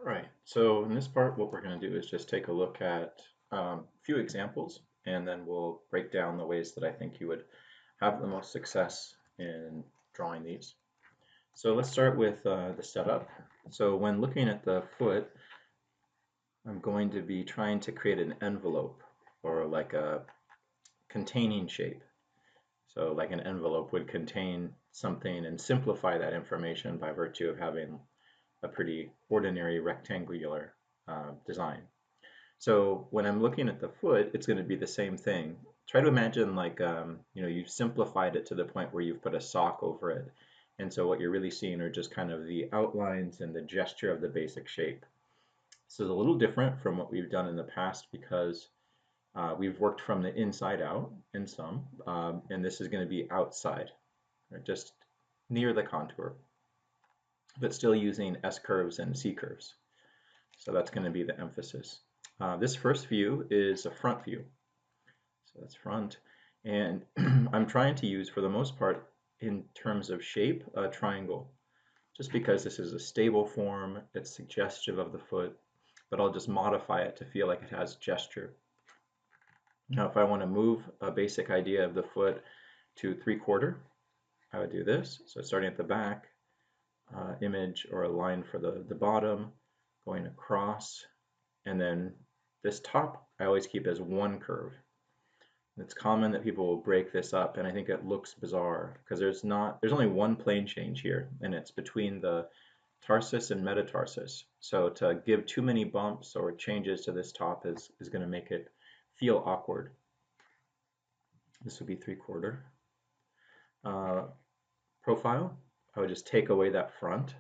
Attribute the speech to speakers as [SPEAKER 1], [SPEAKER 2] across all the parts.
[SPEAKER 1] Right. So in this part, what we're going to do is just take a look at a few examples, and then we'll break down the ways that I think you would have the most success in drawing these. So let's start with the setup. So when looking at the foot, I'm going to be trying to create an envelope or like a containing shape. So like an envelope would contain something and simplify that information by virtue of having a pretty ordinary rectangular design. So when I'm looking at the foot, it's going to be the same thing. Try to imagine like, you've simplified it to the point where you've put a sock over it. And so what you're really seeing are just kind of the outlines and the gesture of the basic shape. This is a little different from what we've done in the past because we've worked from the inside out in some, and this is going to be outside, right, just near the contour, but still using S curves and C curves. So that's going to be the emphasis. This first view is a front view. So that's front. And I'm trying to use, for the most part, in terms of shape, a triangle. Just because this is a stable form, it's suggestive of the foot, but I'll just modify it to feel like it has gesture. Now, if I want to move a basic idea of the foot to 3/4, I would do this. So starting at the back, image or a line for the bottom, going across, and then this top I always keep as one curve. It's common that people will break this up, and I think it looks bizarre because there's only one plane change here, and it's between the tarsus and metatarsus. So to give too many bumps or changes to this top is going to make it feel awkward. This would be 3/4. Uh, Profile, I would just take away that front.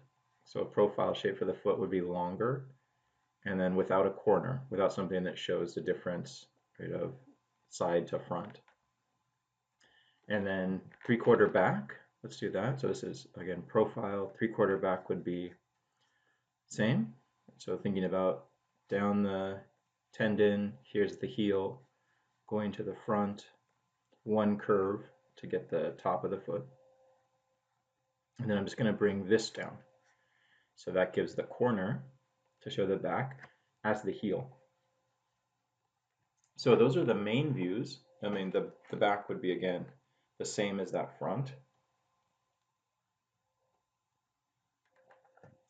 [SPEAKER 1] So a profile shape for the foot would be longer, and then without a corner, without something that shows the difference, right, of side to front. And then 3/4 back, let's do that. So this is, again, profile. 3/4 back would be same. So thinking about down the tendon, here's the heel, going to the front, one curve to get the top of the foot. And then I'm just going to bring this down. So that gives the corner to show the back as the heel. So those are the main views. I mean, the back would be, again, the same as that front.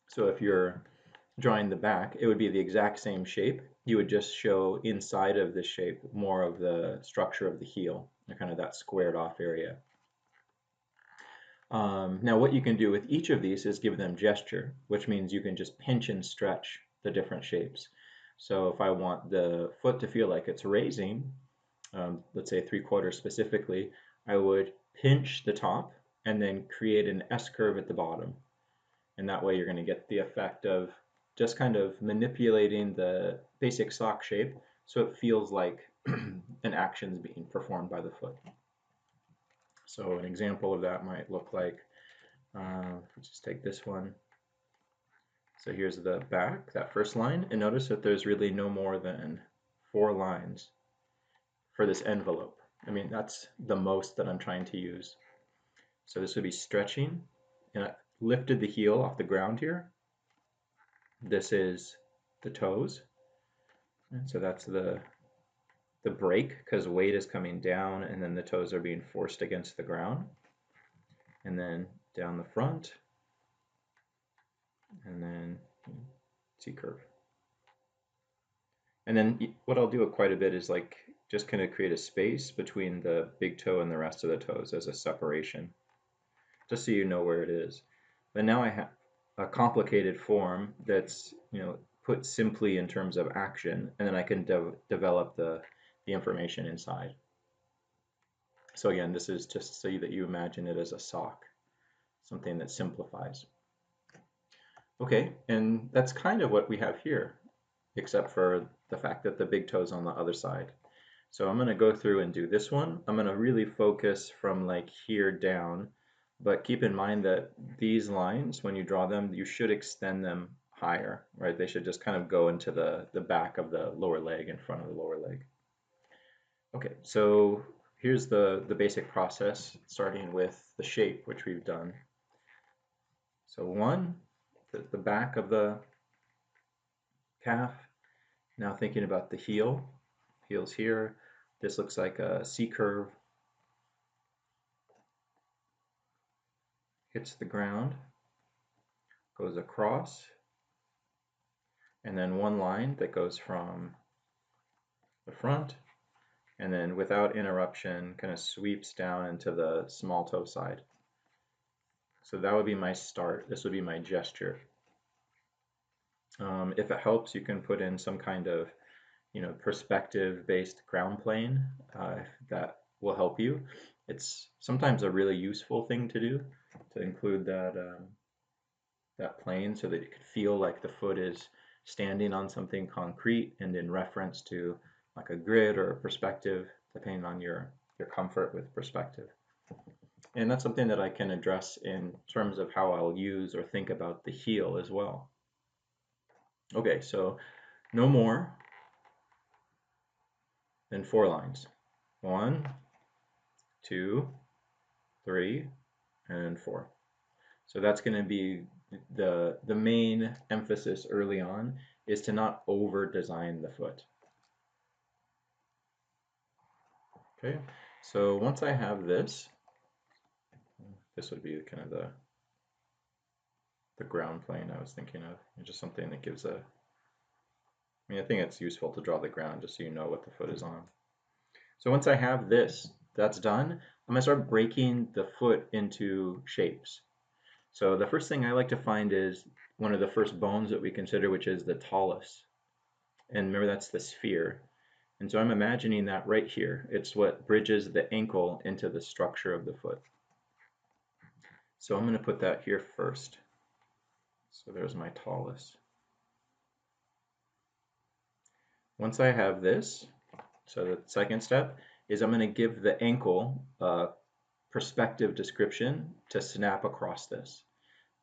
[SPEAKER 1] So if you're drawing the back, it would be the exact same shape. You would just show inside of the shape more of the structure of the heel, kind of that squared off area. Now what you can do with each of these is give them gesture, which means you can just pinch and stretch the different shapes. So if I want the foot to feel like it's raising, let's say 3/4 specifically, I would pinch the top and then create an S curve at the bottom. And that way you're going to get the effect of just kind of manipulating the basic sock shape so it feels like an action is being performed by the foot. So an example of that might look like, let's just take this one. So here's the back, that first line, and notice that there's really no more than 4 lines for this envelope. I mean, that's the most that I'm trying to use. So this would be stretching, and I lifted the heel off the ground here. This is the toes, and so that's the break because weight is coming down and then the toes are being forced against the ground. And then down the front, and then C curve. And then what I'll do quite a bit is like just kind of create a space between the big toe and the rest of the toes as a separation, just so you know where it is. But now I have a complicated form that's, put simply in terms of action, and then I can develop the information inside. So again, this is just so that you imagine it as a sock, something that simplifies. Okay, and that's kind of what we have here, except for the fact that the big toe's on the other side. So I'm going to go through and do this one. I'm going to really focus from like here down, but keep in mind that these lines, when you draw them, you should extend them higher, right? They should just kind of go into the back of the lower leg, in front of the lower leg. Okay, so here's the basic process, starting with the shape, which we've done. So one, the back of the calf. Now thinking about the heel, heel's here. This looks like a C curve, hits the ground, goes across, and then one line that goes from the front, and then without interruption kind of sweeps down into the small toe side. So that would be my start. This would be my gesture. If it helps, you can put in some kind of, perspective-based ground plane that will help you. It's sometimes a really useful thing to do, to include that plane so that you could feel like the foot is standing on something concrete and in reference to like a grid or a perspective, depending on your comfort with perspective. And that's something that I can address in terms of how I'll use or think about the heel as well. Okay, so no more than 4 lines. 1, 2, 3, and 4. So that's going to be the main emphasis early on, is to not over design the foot. Okay, so once I have this would be kind of the ground plane I was thinking of, just something that gives I think it's useful to draw the ground just so you know what the foot is on. So once I have this, that's done, I'm going to start breaking the foot into shapes. So the first thing I like to find is one of the first bones that we consider, which is the talus. And remember, that's the sphere. And so I'm imagining that right here. It's what bridges the ankle into the structure of the foot. So I'm going to put that here first. So there's my talus. Once I have this, so the second step is I'm going to give the ankle a perspective description to snap across this.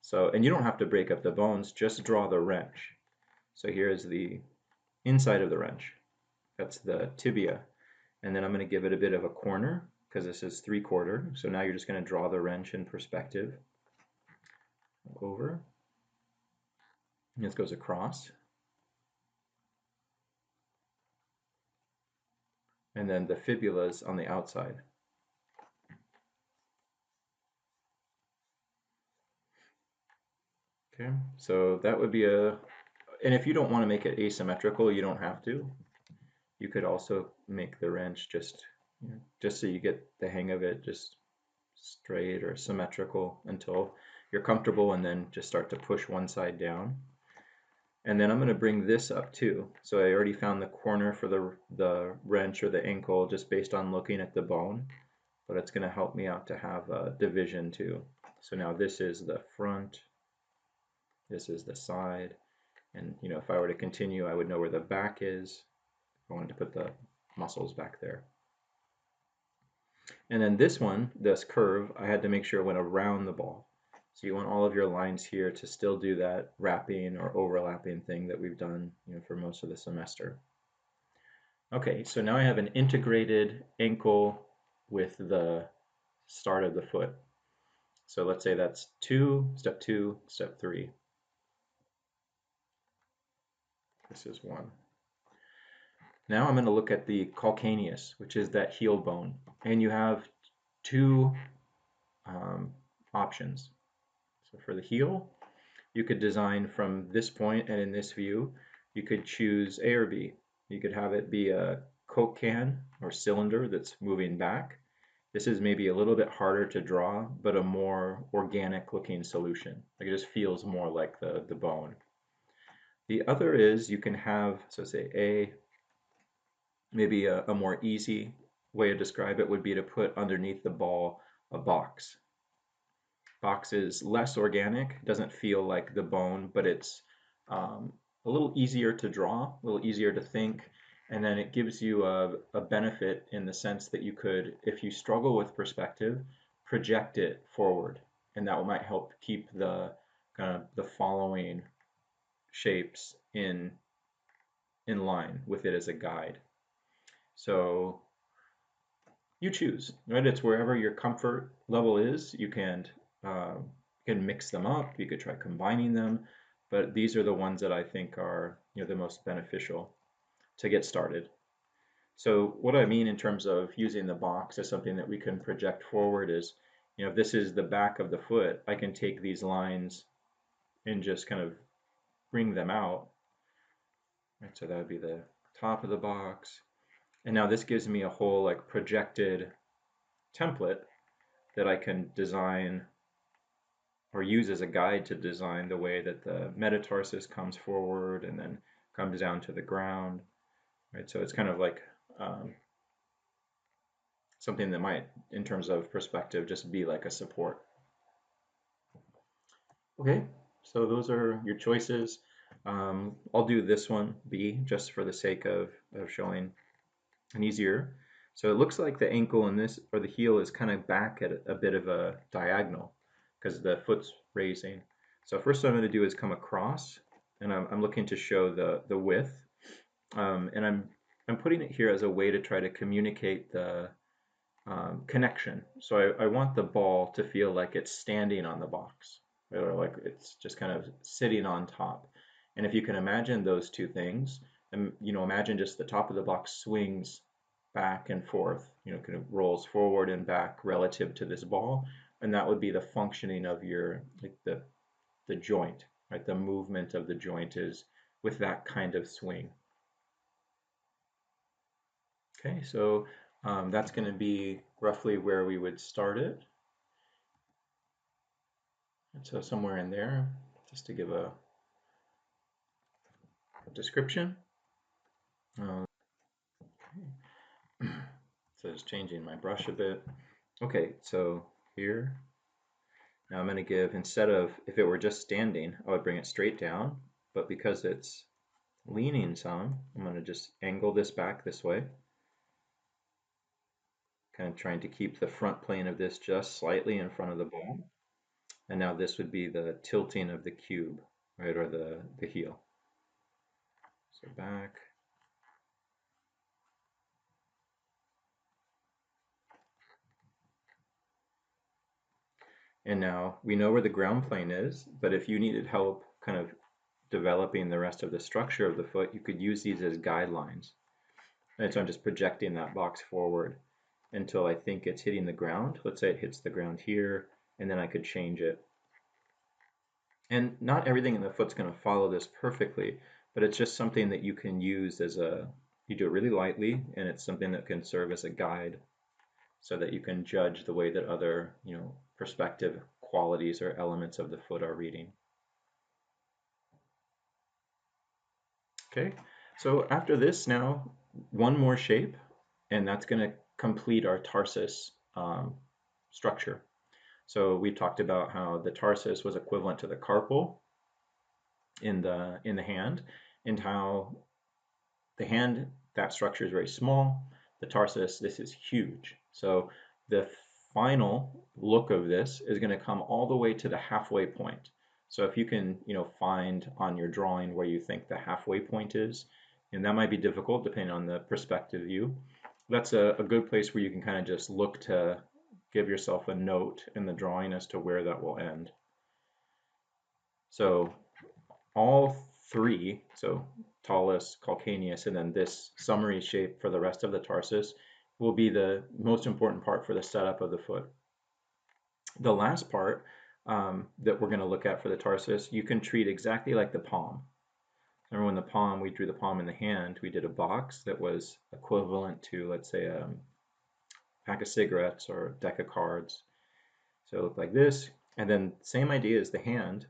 [SPEAKER 1] So, and you don't have to break up the bones, just draw the wrench. So here is the inside of the wrench. That's the tibia. And then I'm going to give it a bit of a corner because this is 3/4. So now you're just going to draw the wrench in perspective over. And this goes across. And then the fibula's on the outside. Okay, so that would be and if you don't want to make it asymmetrical, you don't have to. You could also make the wrench just so you get the hang of it, just straight or symmetrical until you're comfortable, and then just start to push one side down. And then I'm going to bring this up too. So I already found the corner for the wrench or the ankle just based on looking at the bone, but it's going to help me out to have a division too. So now this is the front, this is the side, and if I were to continue, I would know where the back is. I wanted to put the muscles back there. And then this one, this curve, I had to make sure it went around the ball. So you want all of your lines here to still do that wrapping or overlapping thing that we've done for most of the semester. Okay, so now I have an integrated ankle with the start of the foot. So let's say that's 2, step 2, step 3. This is 1. Now I'm going to look at the calcaneus, which is that heel bone. And you have 2 options. So for the heel, you could design from this point, and in this view, you could choose A or B. You could have it be a Coke can or cylinder that's moving back. This is maybe a little bit harder to draw, but a more organic looking solution. Like it just feels more like the bone. The other is you can have, so say A, maybe a more easy way to describe it would be to put underneath the ball a box. Box is less organic, doesn't feel like the bone, but it's a little easier to draw, a little easier to think, and then it gives you a benefit in the sense that you could, if you struggle with perspective, project it forward, and that might help keep the kind of the following shapes in line with it as a guide. So you choose, right? It's wherever your comfort level is. You can mix them up. You could try combining them, but these are the ones that I think are, the most beneficial to get started. So what I mean in terms of using the box as something that we can project forward is, if this is the back of the foot, I can take these lines and just kind of bring them out. Right, so that would be the top of the box. And now this gives me a whole like projected template that I can design or use as a guide to design the way that the metatarsus comes forward and then comes down to the ground. Right, so it's kind of like something that might, in terms of perspective, just be like a support. Okay, so those are your choices. I'll do this one, B, just for the sake of showing an easier. So it looks like the ankle in this, or the heel, is kind of back at a bit of a diagonal because the foot's raising. So first what I'm going to do is come across, and I'm looking to show the width, and I'm putting it here as a way to try to communicate the connection. So I want the ball to feel like it's standing on the box, or like it's just kind of sitting on top. And if you can imagine those two things, and imagine just the top of the box swings back and forth, kind of rolls forward and back relative to this ball, and that would be the functioning of your like the joint, right? The movement of the joint is with that kind of swing. Okay, so that's going to be roughly where we would start it. And so somewhere in there, just to give a description. Okay. So just changing my brush a bit. Okay, so here, now I'm going to give, instead of, if it were just standing, I would bring it straight down, but because it's leaning some, I'm going to just angle this back this way. Kind of trying to keep the front plane of this just slightly in front of the ball. And now this would be the tilting of the cube, right, or the heel. So back. And now we know where the ground plane is, but if you needed help kind of developing the rest of the structure of the foot, you could use these as guidelines. And so I'm just projecting that box forward until I think it's hitting the ground. Let's say it hits the ground here, and then I could change it. And not everything in the foot's going to follow this perfectly, but it's just something that you can use as you do it really lightly, and it's something that can serve as a guide so that you can judge the way that other, perspective qualities or elements of the foot are reading. Okay, so after this now, one more shape, and that's going to complete our tarsus structure. So we talked about how the tarsus was equivalent to the carpal in the hand, and how the hand, that structure is very small. The tarsus, this is huge. So the final look of this is going to come all the way to the halfway point. So if you can, find on your drawing where you think the halfway point is, and that might be difficult depending on the perspective view, that's a good place where you can kind of just look to give yourself a note in the drawing as to where that will end. So all three, so talus, calcaneus, and then this summary shape for the rest of the tarsus, will be the most important part for the setup of the foot. The last part that we're going to look at for the tarsus, you can treat exactly like the palm. Remember when the palm, we drew the palm in the hand, we did a box that was equivalent to, let's say, a pack of cigarettes or a deck of cards. So it looked like this. And then same idea as the hand,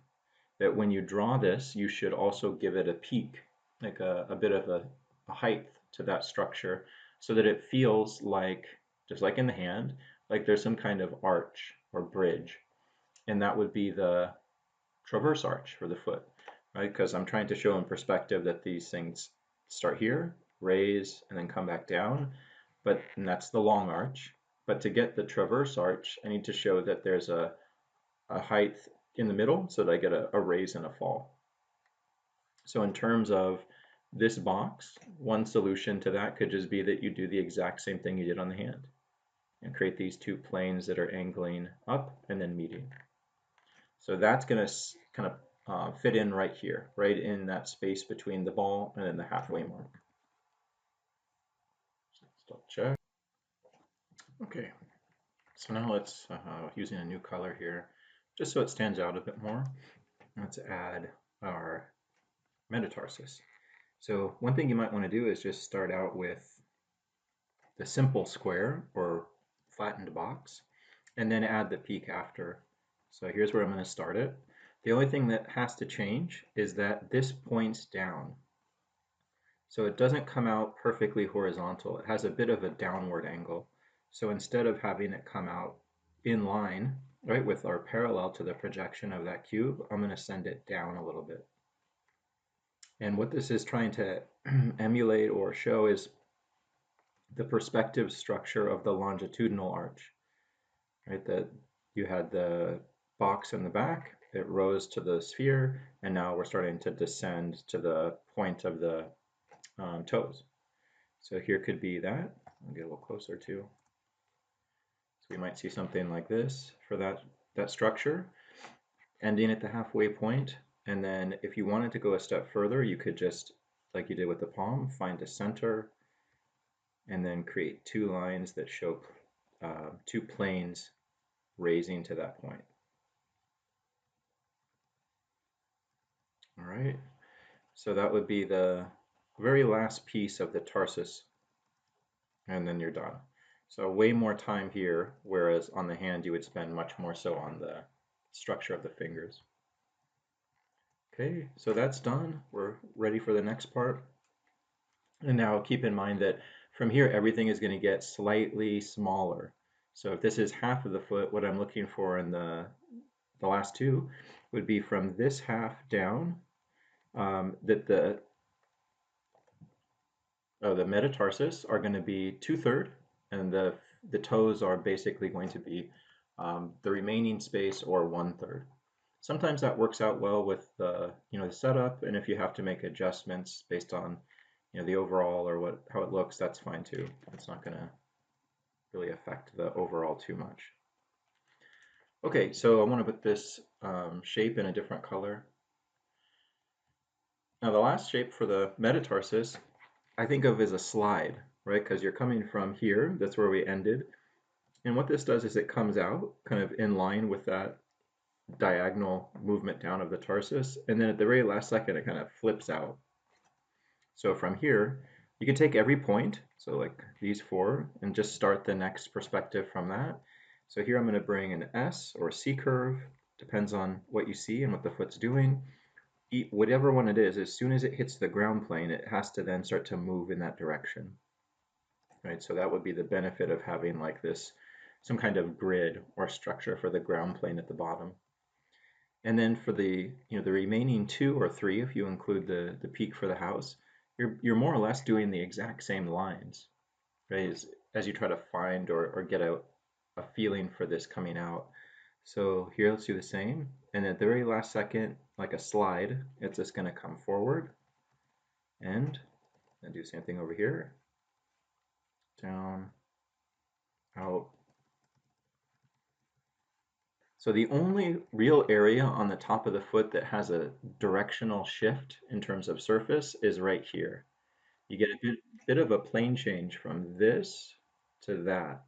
[SPEAKER 1] that when you draw this, you should also give it a peak, like a bit of a height to that structure, so that it feels like, just like in the hand, like there's some kind of arch or bridge. And that would be the transverse arch for the foot, right? Because I'm trying to show in perspective that these things start here, raise, and then come back down, and that's the long arch. But to get the transverse arch, I need to show that there's a height in the middle so that I get a raise and a fall. So in terms of this box, one solution to that could just be that you do the exact same thing you did on the hand and create these two planes that are angling up and then meeting. So that's going to kind of fit in right here, right in that space between the ball and then the halfway mark. So let's double check. Okay, so now let's, using a new color here, just so it stands out a bit more, let's add our metatarsus. So one thing you might want to do is just start out with the simple square or flattened box, and then add the peak after. So here's where I'm going to start it. The only thing that has to change is that this points down. So it doesn't come out perfectly horizontal. It has a bit of a downward angle. So instead of having it come out in line, right, with our parallel to the projection of that cube, I'm going to send it down a little bit. And what this is trying to emulate or show is the perspective structure of the longitudinal arch, right? That you had the box in the back, it rose to the sphere, and now we're starting to descend to the point of the toes. So here could be that. I'll get a little closer too. So we might see something like this for that structure, ending at the halfway point. And then if you wanted to go a step further, you could just, like you did with the palm, find a center and then create two lines that show two planes raising to that point. All right, so that would be the very last piece of the tarsus, and then you're done. So way more time here, whereas on the hand you would spend much more so on the structure of the fingers. Okay, so that's done. We're ready for the next part. And now keep in mind that from here everything is going to get slightly smaller. So if this is half of the foot, what I'm looking for in the last two would be from this half down, that the metatarsus are going to be 2/3, and the toes are basically going to be the remaining space, or 1/3. Sometimes that works out well with the the setup, and if you have to make adjustments based on the overall or how it looks, that's fine too. It's not going to really affect the overall too much. Okay, so I want to put this shape in a different color. Now the last shape for the metatarsus I think of as a slide, right? Because you're coming from here, that's where we ended. And what this does is it comes out kind of in line with that diagonal movement down of the tarsus. And then at the very last second, it kind of flips out. So from here, you can take every point, so like these four, and just start the next perspective from that. So here I'm going to bring an S or C curve, depends on what you see and what the foot's doing. Whatever one it is, as soon as it hits the ground plane, it has to then start to move in that direction. Right, so that would be the benefit of having like this, some kind of grid or structure for the ground plane at the bottom. And then for the the remaining two or three, if you include the peak for the house, you're more or less doing the exact same lines, right? As you try to find or get a feeling for this coming out. So here, let's do the same. And at the very last second, like a slide, it's just going to come forward and do the same thing over here. Down, out. So the only real area on the top of the foot that has a directional shift in terms of surface is right here. You get a bit of a plane change from this to that,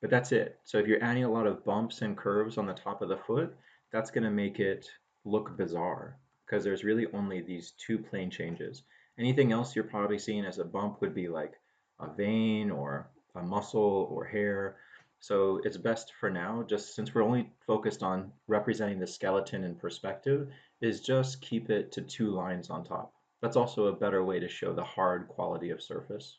[SPEAKER 1] but that's it. So if you're adding a lot of bumps and curves on the top of the foot, that's going to make it look bizarre because there's really only these two plane changes. Anything else you're probably seeing as a bump would be like a vein or a muscle or hair. So it's best for now, just since we're only focused on representing the skeleton in perspective, is just keep it to two lines on top. That's also a better way to show the hard quality of surface.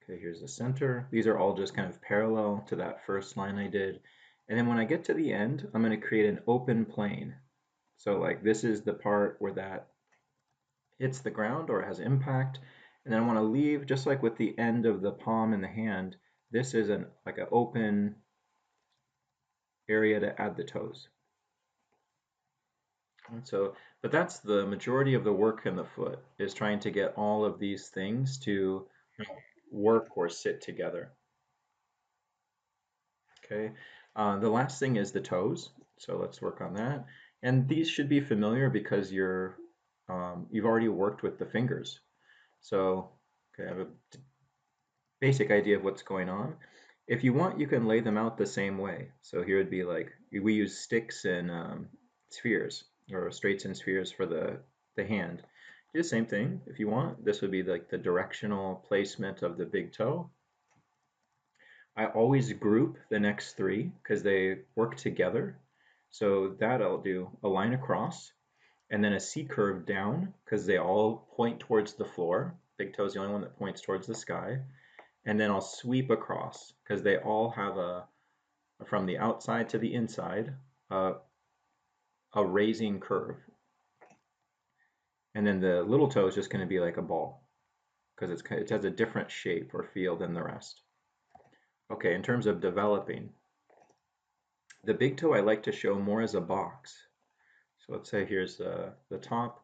[SPEAKER 1] Okay, here's the center. These are all just kind of parallel to that first line I did. And then when I get to the end, I'm going to create an open plane. So like this is the part where that hits the ground or has impact. And then I want to leave, just like with the end of the palm and the hand, this is like an open area to add the toes. And so, but that's the majority of the work in the foot, is trying to get all of these things to work or sit together. Okay, the last thing is the toes. So let's work on that. And these should be familiar because you've already worked with the fingers. So, okay, I have a basic idea of what's going on. If you want, you can lay them out the same way. So here would be like, we use sticks and spheres, or straights and spheres for the hand. Do the same thing if you want. This would be like the directional placement of the big toe. I always group the next three because they work together. So that I'll do a line across and then a C curve down because they all point towards the floor. Big toe is the only one that points towards the sky. And then I'll sweep across because they all have from the outside to the inside, uh, a raising curve. And then the little toe is just going to be like a ball because it has a different shape or feel than the rest. Okay, in terms of developing, the big toe I like to show more as a box. So let's say here's the top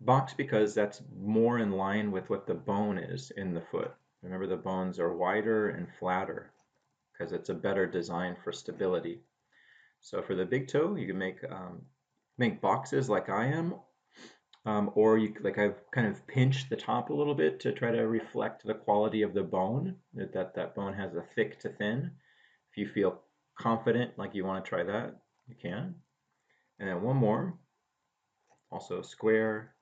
[SPEAKER 1] box because that's more in line with what the bone is in the foot. Remember, the bones are wider and flatter because it's a better design for stability. So for the big toe, you can make boxes like I am, or I've kind of pinched the top a little bit to try to reflect the quality of the bone, that bone has a thick to thin. If you feel confident, like you want to try that, you can. And then one more, also square.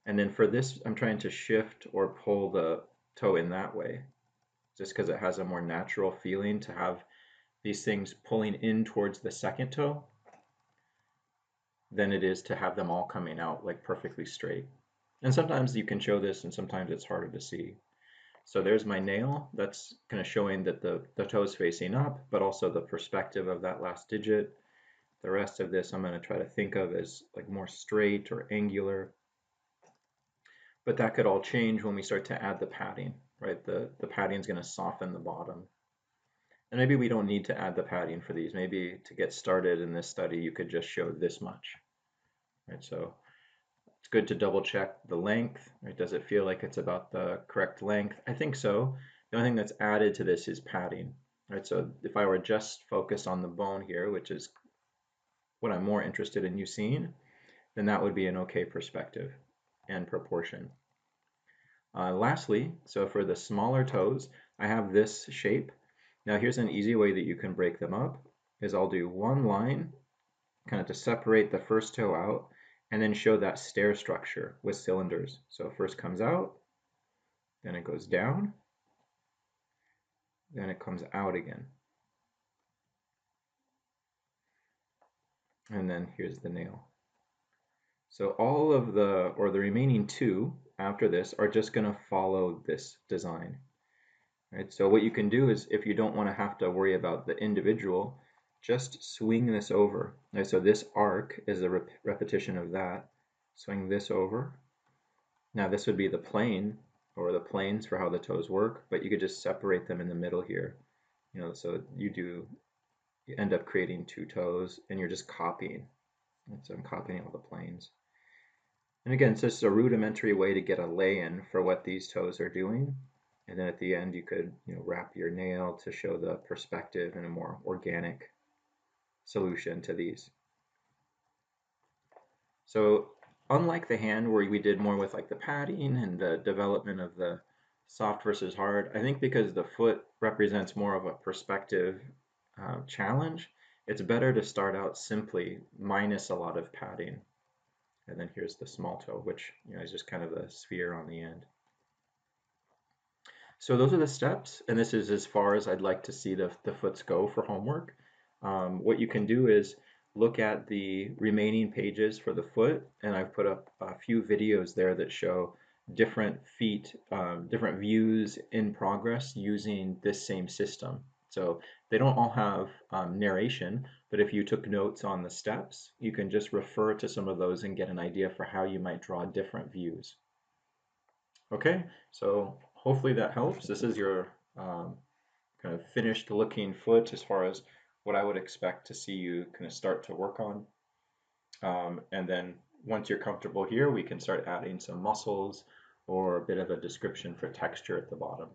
[SPEAKER 1] And then for this, I'm trying to shift or pull the toe in that way, just because it has a more natural feeling to have these things pulling in towards the second toe than it is to have them all coming out like perfectly straight. And sometimes you can show this and sometimes it's harder to see. So there's my nail. That's kind of showing that the toe is facing up, but also the perspective of that last digit. The rest of this I'm going to try to think of as like more straight or angular. But that could all change when we start to add the padding, right? The padding is going to soften the bottom. And maybe we don't need to add the padding for these. Maybe to get started in this study, you could just show this much, right? So it's good to double check the length, right? Does it feel like it's about the correct length? I think so. The only thing that's added to this is padding, right? So if I were just focused on the bone here, which is what I'm more interested in you seeing, then that would be an okay perspective and proportion. Lastly, so for the smaller toes, I have this shape. Now here's an easy way that you can break them up, is I'll do one line kind of to separate the first toe out and then show that stair structure with cylinders. So it first comes out, then it goes down, then it comes out again. And then here's the nail. So all of the remaining two after this are just going to follow this design. Right? So what you can do is, if you don't want to have to worry about the individual, just swing this over. Right? So this arc is a repetition of that. Swing this over. Now this would be the plane, or the planes for how the toes work, but you could just separate them in the middle here. So you end up creating two toes and you're just copying. And so I'm copying all the planes. And again, it's just a rudimentary way to get a lay-in for what these toes are doing. And then at the end, you could wrap your nail to show the perspective and a more organic solution to these. So unlike the hand where we did more with like the padding and the development of the soft versus hard, I think because the foot represents more of a perspective challenge, it's better to start out simply minus a lot of padding. And then here's the small toe, which is just kind of a sphere on the end. So those are the steps, and this is as far as I'd like to see the foots go for homework. What you can do is look at the remaining pages for the foot, and I've put up a few videos there that show different feet, different views in progress using this same system. So they don't all have narration, but if you took notes on the steps, you can just refer to some of those and get an idea for how you might draw different views. Okay, so hopefully that helps. This is your kind of finished looking foot as far as what I would expect to see you kind of start to work on. And then once you're comfortable here, we can start adding some muscles or a bit of a description for texture at the bottom.